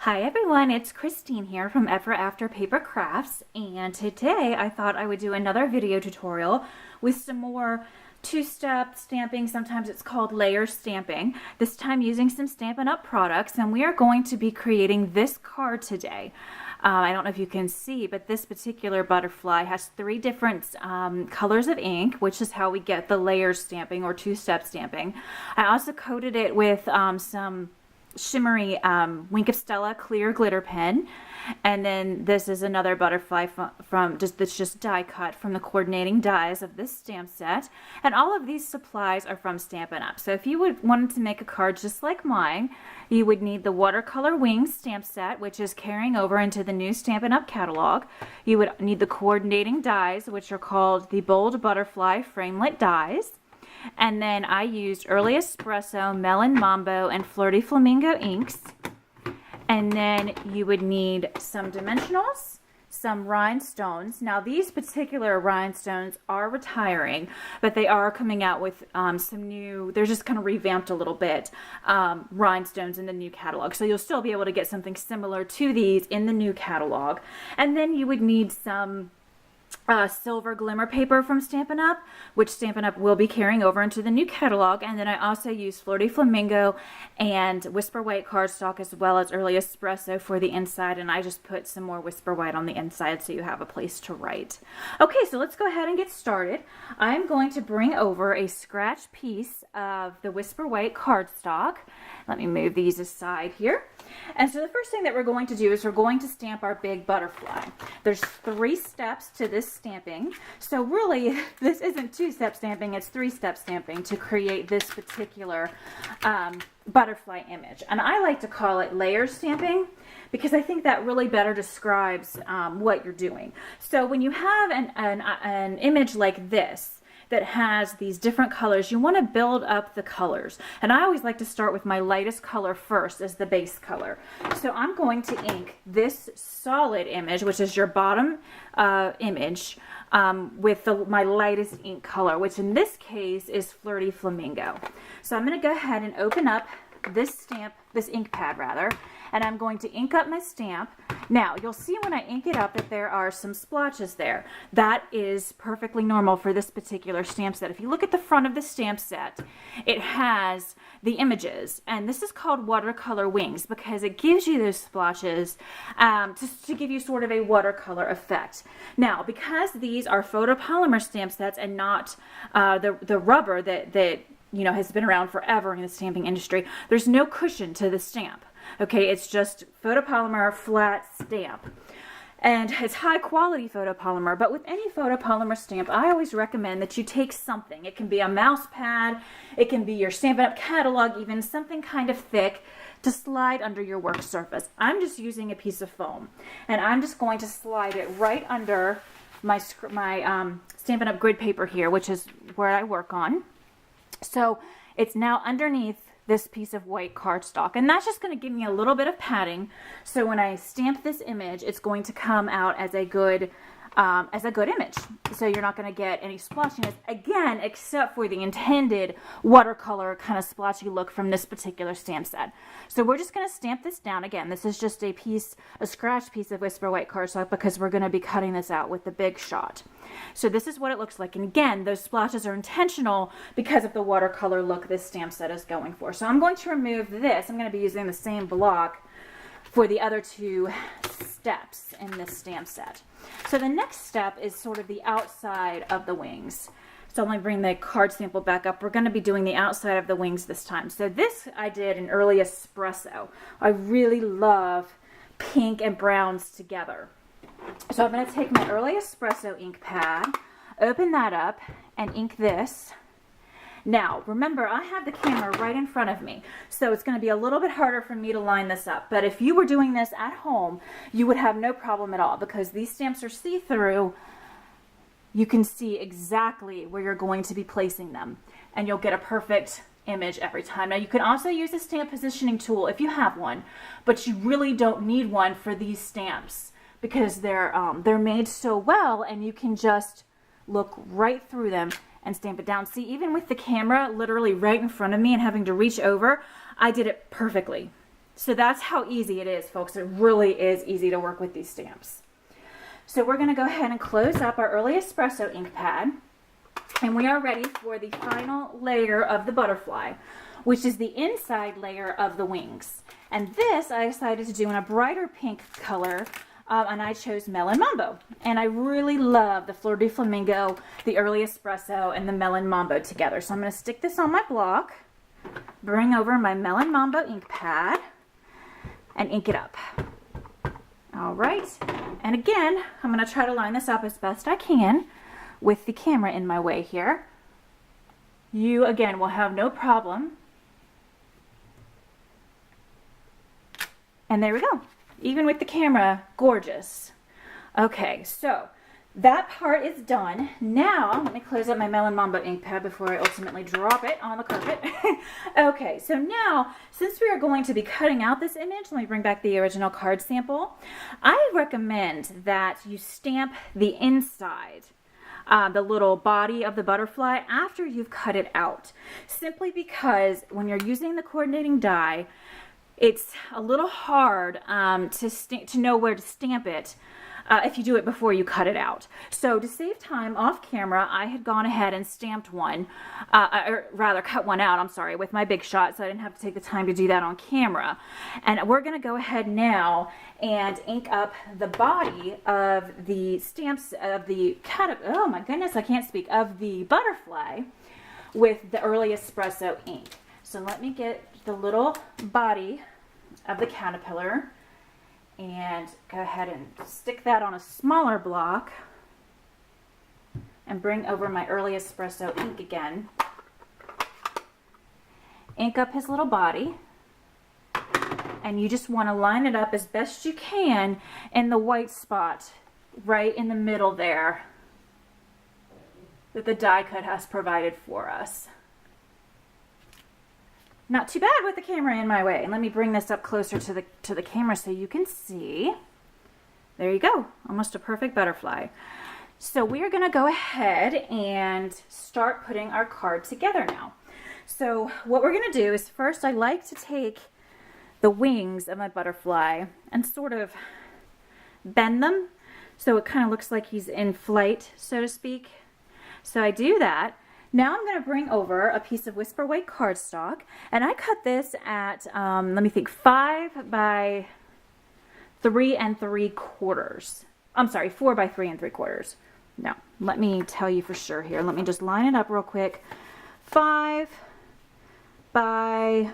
Hi everyone, it's Christine here from Ever After Paper Crafts, and today I thought I would do another video tutorial with some more two-step stamping. Sometimes it's called layer stamping. This time using some Stampin' Up! Products, and we are going to be creating this card today. I don't know if you can see, but this particular butterfly has three different colors of ink, which is how we get the layer stamping or two-step stamping. I also coated it with some shimmery Wink of Stella clear glitter pen, and then this is another butterfly that's just die cut from the coordinating dies of this stamp set. And all of these supplies are from Stampin' Up! So if you wanted to make a card just like mine, you would need the Watercolor Wings stamp set, which is carrying over into the new Stampin' Up! Catalog. You would need the coordinating dies, which are called the Bold Butterfly Framelit dies. And then I used Early Espresso, Melon Mambo, and Flirty Flamingo inks. And then you would need some dimensionals, some rhinestones. Now these particular rhinestones are retiring, but they are coming out with some new, they're just kind of revamped a little bit, rhinestones in the new catalog. So you'll still be able to get something similar to these in the new catalog. And then you would need some silver glimmer paper from Stampin' Up!, which Stampin' Up! Will be carrying over into the new catalog. And then I also used Flirty Flamingo and Whisper White cardstock, as well as Early Espresso for the inside, and I just put some more Whisper White on the inside so you have a place to write. Okay, so let's go ahead and get started. I'm going to bring over a scratch piece of the Whisper White cardstock. Let me move these aside here. And so the first thing that we're going to do is we're going to stamp our big butterfly. There's 3 steps to this stamping. So really, this isn't 2-step stamping, it's 3-step stamping to create this particular butterfly image. And I like to call it layer stamping because I think that really better describes what you're doing. So when you have an image like this, that has these different colors, you want to build up the colors. And I always like to start with my lightest color first as the base color. So I'm going to ink this solid image, which is your bottom image, with my lightest ink color, which in this case is Flirty Flamingo. So I'm going to go ahead and open up this ink pad rather, and I'm going to ink up my stamp. Now you'll see when I ink it up that there are some splotches there. That is perfectly normal for this particular stamp set. If you look at the front of the stamp set, it has the images, and this is called Watercolor Wings because it gives you those splotches just to give you sort of a watercolor effect. Now because these are photopolymer stamp sets and not the rubber that you know has been around forever in the stamping industry, there's no cushion to the stamp. Okay, it's just photopolymer flat stamp. And it's high quality photopolymer, but with any photopolymer stamp, I always recommend that you take something. It can be a mouse pad, it can be your Stampin' Up! Catalog, even something kind of thick to slide under your work surface. I'm just using a piece of foam, and I'm just going to slide it right under my Stampin' Up! Grid paper here, which is where I work on. So it's now underneath this piece of white cardstock, and that's just going to give me a little bit of padding, so when I stamp this image it's going to come out as a good image. So you're not going to get any splotchiness again, except for the intended watercolor kind of splotchy look from this particular stamp set. So we're just going to stamp this down. Again, this is just a scratch piece of Whisper White cardstock because we're going to be cutting this out with the big shot. So this is what it looks like, and again those splotches are intentional because of the watercolor look this stamp set is going for. So I'm going to remove this. I'm going to be using the same block for the other 2 steps in this stamp set. So the next step is sort of the outside of the wings. So let me bring the card sample back up. We're going to be doing the outside of the wings this time. So this I did in Early Espresso. I really love pink and browns together. So I'm going to take my Early Espresso ink pad, open that up, and ink this. Now, remember, I have the camera right in front of me, so it's going to be a little bit harder for me to line this up. But if you were doing this at home, you would have no problem at all because these stamps are see-through. You can see exactly where you're going to be placing them, and you'll get a perfect image every time. Now, you can also use a stamp positioning tool if you have one, but you really don't need one for these stamps because they're made so well, and you can just look right through them and stamp it down. See, even with the camera literally right in front of me and having to reach over, I did it perfectly. So that's how easy it is, folks. It really is easy to work with these stamps. So we're going to go ahead and close up our early espresso ink pad, and we are ready for the final layer of the butterfly, which is the inside layer of the wings. And this I decided to do in a brighter pink color, and I chose Melon Mambo. And I really love the Fleur de Flamingo, the early espresso, and the Melon Mambo together. So I'm going to stick this on my block, bring over my Melon Mambo ink pad, and ink it up. All right, and again, I'm going to try to line this up as best I can with the camera in my way here. You, again, will have no problem. And there we go. Even with the camera, gorgeous. Okay, so that part is done. Now, let me close up my Melon Mambo ink pad before I ultimately drop it on the carpet. Okay, so now, since we are going to be cutting out this image, let me bring back the original card sample. I recommend that you stamp the inside, the little body of the butterfly, after you've cut it out. Simply because when you're using the coordinating die, it's a little hard to know where to stamp it if you do it before you cut it out. So to save time off camera, I had gone ahead and stamped one, or rather cut one out, I'm sorry, with my Big Shot, so I didn't have to take the time to do that on camera. And we're going to go ahead now and ink up the body of the stamps of the oh my goodness, I can't speak, of the butterfly with the early espresso ink. So let me get the little body of the caterpillar and go ahead and stick that on a smaller block and bring over my early espresso ink again. Ink up his little body, and you just want to line it up as best you can in the white spot right in the middle there that the die cut has provided for us. Not too bad with the camera in my way. And let me bring this up closer to the camera so you can see. There you go, almost a perfect butterfly. So we are going to go ahead and start putting our card together now. So what we're going to do is, first I like to take the wings of my butterfly and sort of bend them so it kind of looks like he's in flight, so to speak. So I do that. Now I'm going to bring over a piece of Whisper White cardstock, and I cut this at, let me think, 5 by 3 3/4. I'm sorry, 4 by 3 3/4. No, let me tell you for sure here. Let me just line it up real quick. 5 by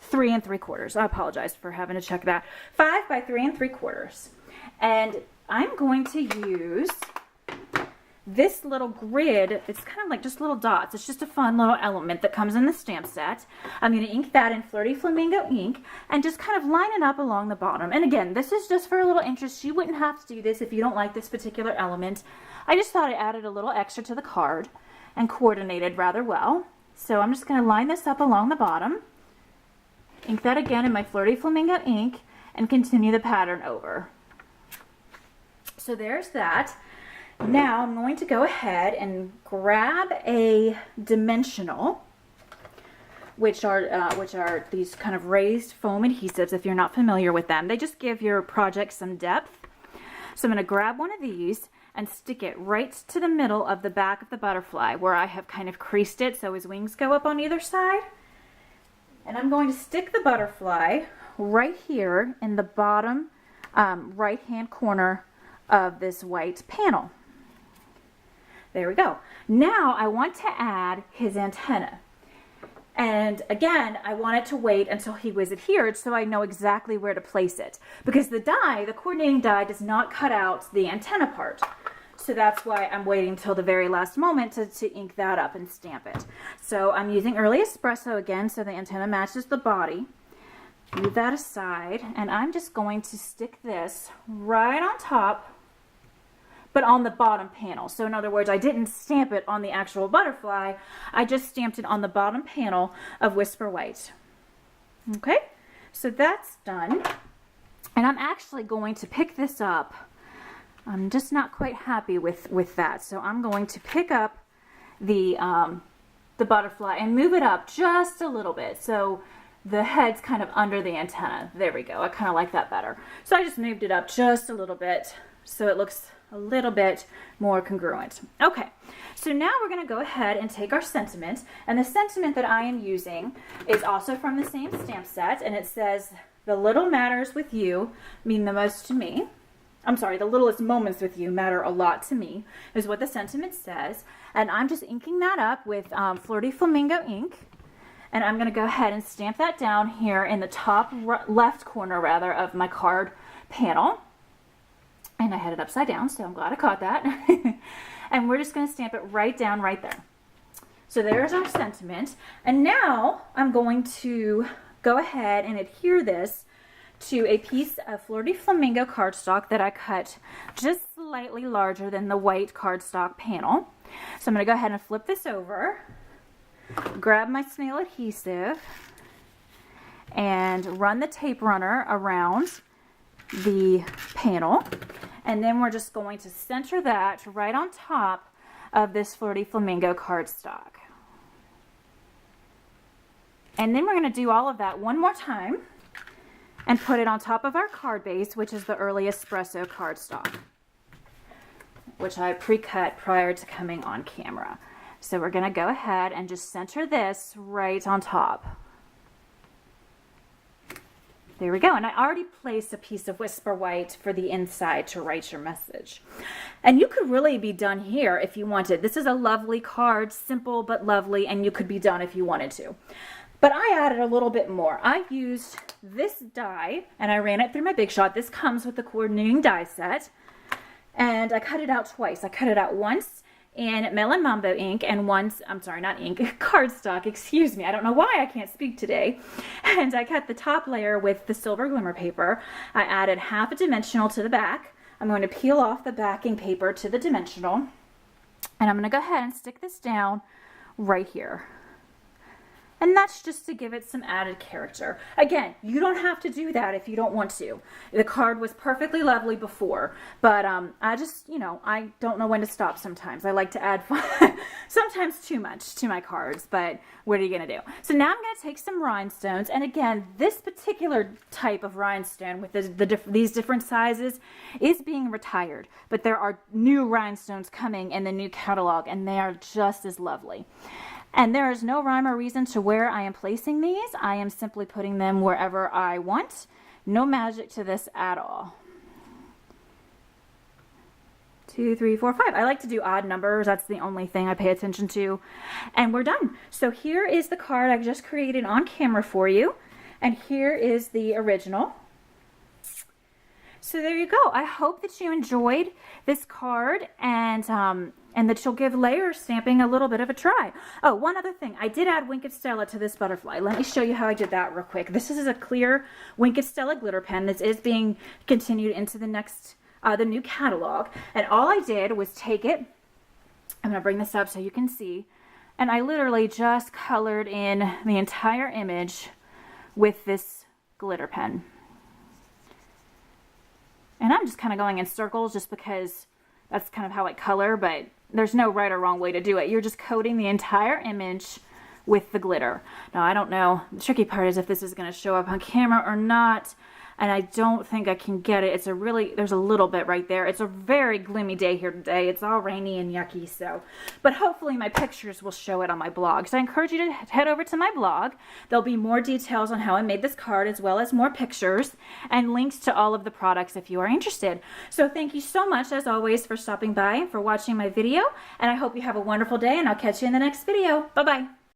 3 3/4. I apologize for having to check that. 5 by 3 3/4. And I'm going to use this little grid. It's kind of like just little dots. It's just a fun little element that comes in the stamp set. I'm going to ink that in Fleur de Flamingo ink and just kind of line it up along the bottom. And again, this is just for a little interest. You wouldn't have to do this if you don't like this particular element. I just thought it added a little extra to the card and coordinated rather well. So I'm just going to line this up along the bottom, ink that again in my Fleur de Flamingo ink, and continue the pattern over. So there's that. Now I'm going to go ahead and grab a dimensional, which are these kind of raised foam adhesives. If you're not familiar with them, they just give your project some depth. So I'm going to grab one of these and stick it right to the middle of the back of the butterfly where I have kind of creased it so his wings go up on either side. And I'm going to stick the butterfly right here in the bottom right hand corner of this white panel. There we go. Now I want to add his antenna. And again, I wanted to wait until he was adhered so I know exactly where to place it. Because the die, the coordinating die, does not cut out the antenna part. So that's why I'm waiting till the very last moment to ink that up and stamp it. So I'm using Early Espresso again so the antenna matches the body. Move that aside, and I'm just going to stick this right on top, but on the bottom panel. So in other words, I didn't stamp it on the actual butterfly, I just stamped it on the bottom panel of Whisper White. Okay, so that's done. And I'm actually going to pick this up. I'm just not quite happy with that. So I'm going to pick up the butterfly and move it up just a little bit. So the head's kind of under the antenna. There we go. I kind of like that better. So I just moved it up just a little bit so it looks a little bit more congruent. Okay, so now we're going to go ahead and take our sentiment, and the sentiment that I am using is also from the same stamp set, and it says, "The little matters with you mean the most to me." I'm sorry, "the littlest moments with you matter a lot to me," is what the sentiment says. And I'm just inking that up with Flirty Flamingo ink. And I'm going to go ahead and stamp that down here in the top left corner, rather, of my card panel. And I had it upside down, so I'm glad I caught that. And we're just going to stamp it right down right there. So there's our sentiment. And now I'm going to go ahead and adhere this to a piece of Flirty Flamingo cardstock that I cut just slightly larger than the white cardstock panel. So I'm going to go ahead and flip this over, grab my snail adhesive, and run the tape runner around the panel. And then we're just going to center that right on top of this Flirty Flamingo cardstock. And then we're going to do all of that one more time and put it on top of our card base, which is the Early Espresso cardstock, which I pre-cut prior to coming on camera. So we're going to go ahead and just center this right on top. There we go. And I already placed a piece of Whisper White for the inside to write your message. And you could really be done here if you wanted. This is a lovely card, simple but lovely, and you could be done if you wanted to. But I added a little bit more. I used this die and I ran it through my Big Shot. This comes with the coordinating die set. And I cut it out twice. I cut it out once in Melon Mambo ink and once, I'm sorry, not ink, cardstock, excuse me. I don't know why I can't speak today. And I cut the top layer with the silver glimmer paper. I added half a dimensional to the back. I'm going to peel off the backing paper to the dimensional. And I'm going to go ahead and stick this down right here. And that's just to give it some added character. Again, you don't have to do that if you don't want to. The card was perfectly lovely before, but I just, you know, I don't know when to stop sometimes. I like to add sometimes too much to my cards, but what are you going to do? So now I'm going to take some rhinestones, and again, this particular type of rhinestone with these different sizes is being retired, but there are new rhinestones coming in the new catalog, and they are just as lovely. And there is no rhyme or reason to where I am placing these. I am simply putting them wherever I want. No magic to this at all. 2, 3, 4, 5. I like to do odd numbers. That's the only thing I pay attention to. And we're done. So here is the card I just created on camera for you. And here is the original. So there you go. I hope that you enjoyed this card and that you'll give layer stamping a little bit of a try. Oh, one other thing. I did add Wink of Stella to this butterfly. Let me show you how I did that real quick. This is a clear Wink of Stella glitter pen. This is being continued into the next, the new catalog. And all I did was take it. I'm going to bring this up so you can see. And I literally just colored in the entire image with this glitter pen. And I'm just kind of going in circles just because that's kind of how I color, but there's no right or wrong way to do it. You're just coating the entire image with the glitter. Now, I don't know. The tricky part is if this is going to show up on camera or not, and I don't think I can get it. There's a little bit right there. It's a very gloomy day here today. It's all rainy and yucky, so. But hopefully my pictures will show it on my blog. So I encourage you to head over to my blog. There'll be more details on how I made this card, as well as more pictures and links to all of the products if you are interested. So thank you so much, as always, for stopping by and for watching my video. And I hope you have a wonderful day, and I'll catch you in the next video. Bye-bye.